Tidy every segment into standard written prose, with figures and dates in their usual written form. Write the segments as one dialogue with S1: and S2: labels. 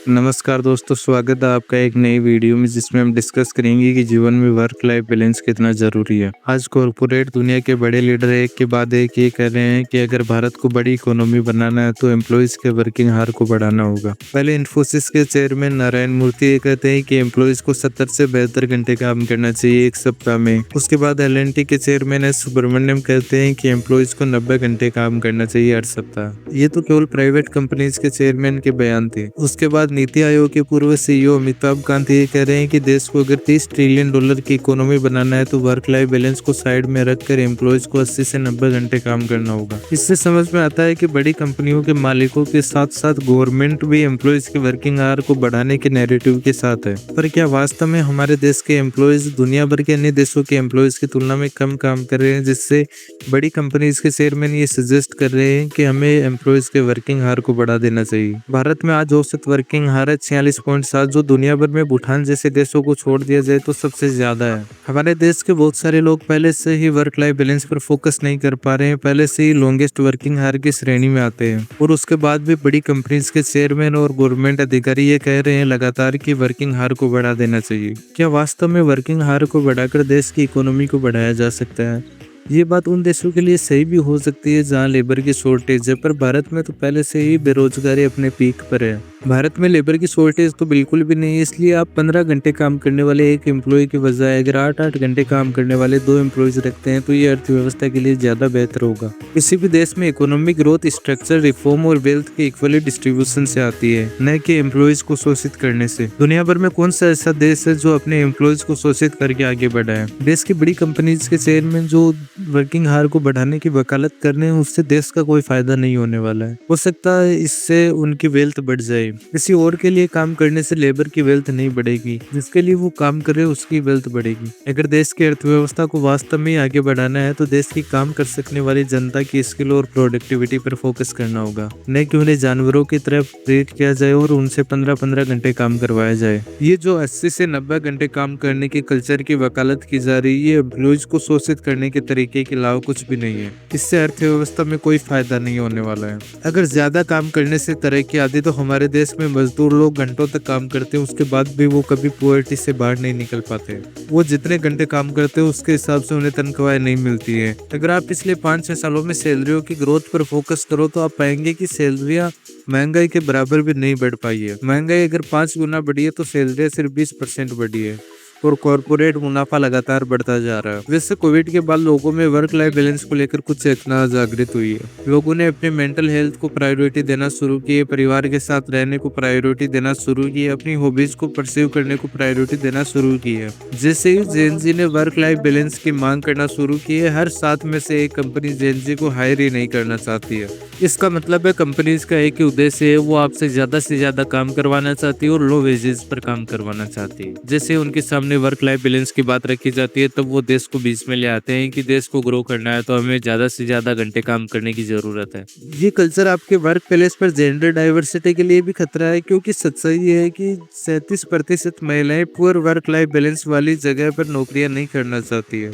S1: नमस्कार दोस्तों, स्वागत है आपका एक नई वीडियो में जिसमें हम डिस्कस करेंगे कि जीवन में वर्क लाइफ बैलेंस कितना ज़रूरी है। आज कॉरपोरेट दुनिया के बड़े लीडर एक के बाद एक ये कह रहे हैं कि अगर भारत को बड़ी इकोनॉमी बनाना है तो एम्प्लॉयज़ के वर्किंग आवर को बढ़ाना होगा। पहले इन्फोसिस के चेयरमैन नारायण मूर्ति ये कहते हैं कि एम्प्लॉयज़ को 70 से 72 घंटे काम करना चाहिए एक सप्ताह में। उसके बाद एल&टी के चेयरमैन एस सुब्रमण्यम कहते हैं कि एम्प्लॉयज़ को 90 घंटे काम करना चाहिए हर सप्ताह। ये तो केवल प्राइवेट कंपनीज के चेयरमैन के बयान थे। उसके बाद नीति आयोग के पूर्व सीईओ अमिताभ कांत ये कह रहे हैं कि देश को अगर $30 ट्रिलियन की इकोनॉमी बनाना है तो वर्क लाइफ बैलेंस को साइड में रखकर एम्प्लॉयज को 80 से 90 घंटे काम करना होगा। इससे समझ में आता है कि बड़ी कंपनियों के मालिकों के साथ साथ गवर्नमेंट भी एम्प्लॉयज के वर्किंग आवर को बढ़ाने के नैरेटिव के साथ है। पर क्या वास्तव में हमारे देश के एम्प्लॉयज दुनिया भर के अन्य देशों के एम्प्लॉयज की तुलना में कम काम कर रहे हैं, जिससे बड़ी कंपनीज के चेयरमैन ये सजेस्ट कर रहे हैं कि हमें एम्प्लॉयज के वर्किंग आवर को बढ़ा देना चाहिए। भारत में आज औसत वर्किंग आवर 46.7, जो दुनिया भर में भूटान जैसे देशों को छोड़ दिया जाए तो सबसे ज्यादा है। हमारे देश के बहुत सारे लोग पहले से ही वर्क लाइफ बैलेंस पर फोकस नहीं कर पा रहे हैं, पहले से ही लॉन्गेस्ट वर्किंग आवर की श्रेणी में आते हैं और उसके बाद भी बड़ी कंपनीज के चेयरमैन और गवर्नमेंट अधिकारी ये कह रहे हैं लगातार कि वर्किंग आवर को बढ़ा देना चाहिए। क्या वास्तव में वर्किंग आवर को बढ़ाकर देश की इकोनॉमी को बढ़ाया जा सकता है? ये बात उन देशों के लिए सही भी हो सकती है जहां लेबर की शॉर्टेज है, पर भारत में तो पहले से ही बेरोजगारी अपने पीक पर है। भारत में लेबर की शॉर्टेज तो बिल्कुल भी नहीं है, इसलिए आप 15 घंटे काम करने वाले एक एम्प्लॉय की बजाय अगर 8-8 घंटे काम करने वाले 2 एम्प्लॉयज रखते हैं तो ये अर्थव्यवस्था के लिए ज्यादा बेहतर होगा। किसी भी देश में इकोनॉमिक ग्रोथ स्ट्रक्चर रिफॉर्म और वेल्थ के इक्वली डिस्ट्रीब्यूशन से आती है, न कि एम्प्लॉयज को शोषित करने से। दुनिया भर में कौन सा ऐसा देश है जो अपने एम्प्लॉयज को शोषित करके आगे बढ़ा है? देश की बड़ी कंपनीज के चेयरमैन जो वर्किंग आवर को बढ़ाने की वकालत कर रहे हैं, उससे देश का कोई फायदा नहीं होने वाला है। हो सकता है इससे उनकी वेल्थ बढ़ जाए। किसी और के लिए काम करने से लेबर की वेल्थ नहीं बढ़ेगी, जिसके लिए वो काम कर रहे हैं उसकी वेल्थ बढ़ेगी। अगर देश की अर्थव्यवस्था को वास्तव में आगे बढ़ाना है तो देश की काम कर सकने वाली जनता की स्किल और प्रोडक्टिविटी पर फोकस करना होगा, न कि उन्हें जानवरों की तरह ट्रीट किया जाए और उनसे 15-15 घंटे काम करवाया जाए। ये जो 80 से 90 घंटे काम करने की कल्चर की वकालत की जा रही है, ये एम्प्लॉयज को शोषित करने के तरीके के अलावा कुछ भी नहीं है। इससे अर्थव्यवस्था में कोई फायदा नहीं होने वाला है। अगर ज्यादा काम करने से तरक्की आती तो हमारे देश में मजदूर लोग घंटों तक काम करते हैं, उसके बाद भी वो कभी पॉवर्टी से बाहर नहीं निकल पाते। वो जितने घंटे काम करते हैं उसके हिसाब से उन्हें तनख्वाहें नहीं मिलती है। अगर आप पिछले 5-6 सालों में सैलरियों की ग्रोथ पर फोकस करो तो आप पाएंगे कि सैलरियां महंगाई के बराबर भी नहीं बढ़ पाई है। महंगाई अगर 5 गुना बढ़ी है तो सैलरियां सिर्फ 20% बढ़ी है और कॉर्पोरेट मुनाफा लगातार बढ़ता जा रहा है। वैसे कोविड के बाद लोगों में वर्क लाइफ बैलेंस को लेकर कुछ चेतना जागृत हुई है। लोगों ने अपने मेंटल हेल्थ को प्रायोरिटी देना शुरू की है, परिवार के साथ रहने को प्रायोरिटी देना शुरू की है, अपनी हॉबीज को परस्यू करने को प्रायोरिटी देना शुरू की है। जैसे ही जेन जी ने वर्क लाइफ बैलेंस की मांग करना शुरू की है, हर 7 में से एक कंपनी जेन जी को हायर ही नहीं करना चाहती है। इसका मतलब है कंपनीज का एक ही उद्देश्य है, वो आपसे ज्यादा से ज्यादा काम करवाना चाहती है और लो वेजेस पर काम करवाना चाहती है। जैसे उनके सामने वर्क लाइफ बैलेंस की बात रखी जाती है तब वो देश को बीच में ले आते हैं कि देश को ग्रो करना है तो हमें ज्यादा से ज्यादा घंटे काम करने की जरूरत है। ये कल्चर आपके वर्क प्लेस पर जेंडर डाइवर्सिटी के लिए भी खतरा है, क्योंकि सच्चाई ये है कि 37% महिलाएं पुअर वर्क लाइफ बैलेंस वाली जगह पर नौकरियां नहीं करना चाहती है,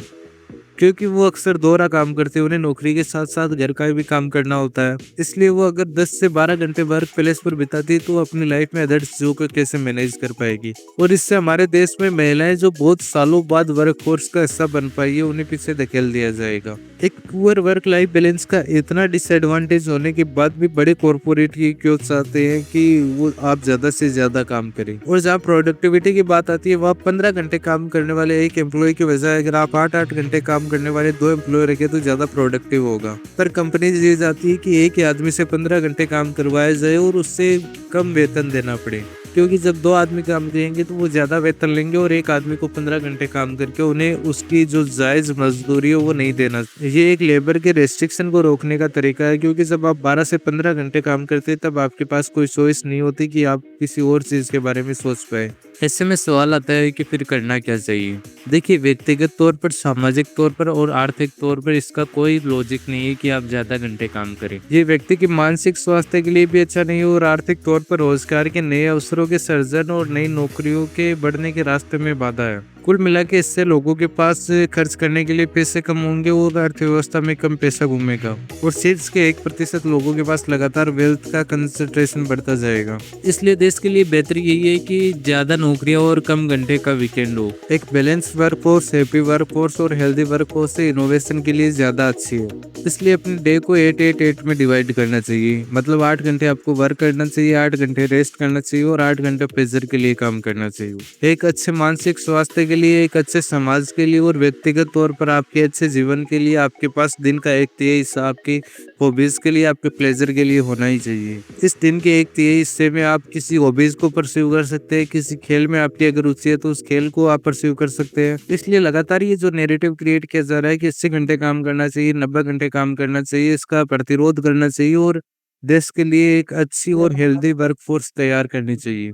S1: क्योंकि वो अक्सर दोहरा काम करते हैं। उन्हें नौकरी के साथ साथ घर का भी काम करना होता है, इसलिए वो अगर 10 से 12 घंटे वर्क प्लेस पर बिताती है तो अपनी लाइफ में अदर्स चीजों को कैसे मैनेज कर पाएगी। और इससे हमारे देश में महिलाएं जो बहुत सालों बाद वर्क फोर्स का हिस्सा बन पाई है, उन्हें पीछे धकेल दिया जाएगा। एक पुअर वर्क लाइफ बैलेंस का इतना डिसएडवांटेज होने के बाद भी बड़े कॉर्पोरेट ये क्यों चाहते हैं कि वो आप ज्यादा से ज्यादा काम करें। और जहाँ प्रोडक्टिविटी की बात आती है, वहाँ 15 घंटे काम करने वाले एक एम्प्लॉय की बजाय अगर आप 8-8 घंटे काम करने वाले 2 एम्प्लॉय रखे तो ज्यादा प्रोडक्टिव होगा। पर कंपनी ये चाहती है कि एक ही आदमी से 15 घंटे काम करवाया जाए और उससे कम वेतन देना पड़े, क्योंकि जब 2 आदमी काम करेंगे तो वो ज्यादा वेतन लेंगे और एक आदमी को 15 घंटे काम करके उन्हें उसकी जो जायज मजदूरी है वो नहीं देना। ये एक लेबर के रेस्ट्रिक्शन को रोकने का तरीका है, क्योंकि जब आप 12 से 15 घंटे काम करते हैं तब आपके पास कोई चॉइस नहीं होती कि आप किसी और चीज के बारे में सोच पाए। ऐसे में सवाल आता है कि फिर करना क्या चाहिए। देखिए, व्यक्तिगत तौर पर, सामाजिक तौर पर और आर्थिक तौर पर इसका कोई लॉजिक नहीं है कि आप ज्यादा घंटे काम करें। ये व्यक्ति के मानसिक स्वास्थ्य के लिए भी अच्छा नहीं है और आर्थिक तौर पर रोजगार के नए अवसरों के सर्जन और नई नौकरियों के बढ़ने के रास्ते में बाधा है। कुल मिला के इससे लोगों के पास खर्च करने के लिए पैसे कम होंगे और अर्थव्यवस्था में कम पैसा घूमेगा और शीर्ष के 1% लोगों के पास लगातार वेल्थ का कंसंट्रेशन बढ़ता जाएगा। इसलिए देश के लिए बेहतर यही है कि ज्यादा नौकरियां और कम घंटे का वीकेंड हो। एक बैलेंस वर्कफोर्स, हैप्पी वर्कफोर्स और हेल्दी वर्कफोर्स से इनोवेशन के लिए ज्यादा अच्छी है। इसलिए अपने डे को 8-8-8 में डिवाइड करना चाहिए। मतलब 8 घंटे आपको वर्क करना चाहिए, 8 घंटे रेस्ट करना चाहिए और 8 घंटे प्लेजर के लिए काम करना चाहिए। एक अच्छे मानसिक स्वास्थ्य के लिए, एक अच्छे समाज के लिए और व्यक्तिगत तौर पर आपके अच्छे जीवन के लिए आपके पास दिन का 1/3 हिस्सा आपकी हॉबीज के लिए, आपके प्लेजर के लिए होना ही चाहिए। इस दिन के 1/3 हिस्से में आप किसी हॉबीज को परस्यू कर सकते हैं, किसी खेल में आपकी अगर रुचि है तो उस खेल को आप परस्यू कर सकते हैं। इसलिए लगातार ये जो नैरेटिव क्रिएट किया जा रहा है कि 80 घंटे काम करना चाहिए, 90 घंटे काम करना चाहिए, इसका प्रतिरोध करना चाहिए और देश के लिए एक अच्छी और हेल्दी वर्कफोर्स तैयार करनी चाहिए।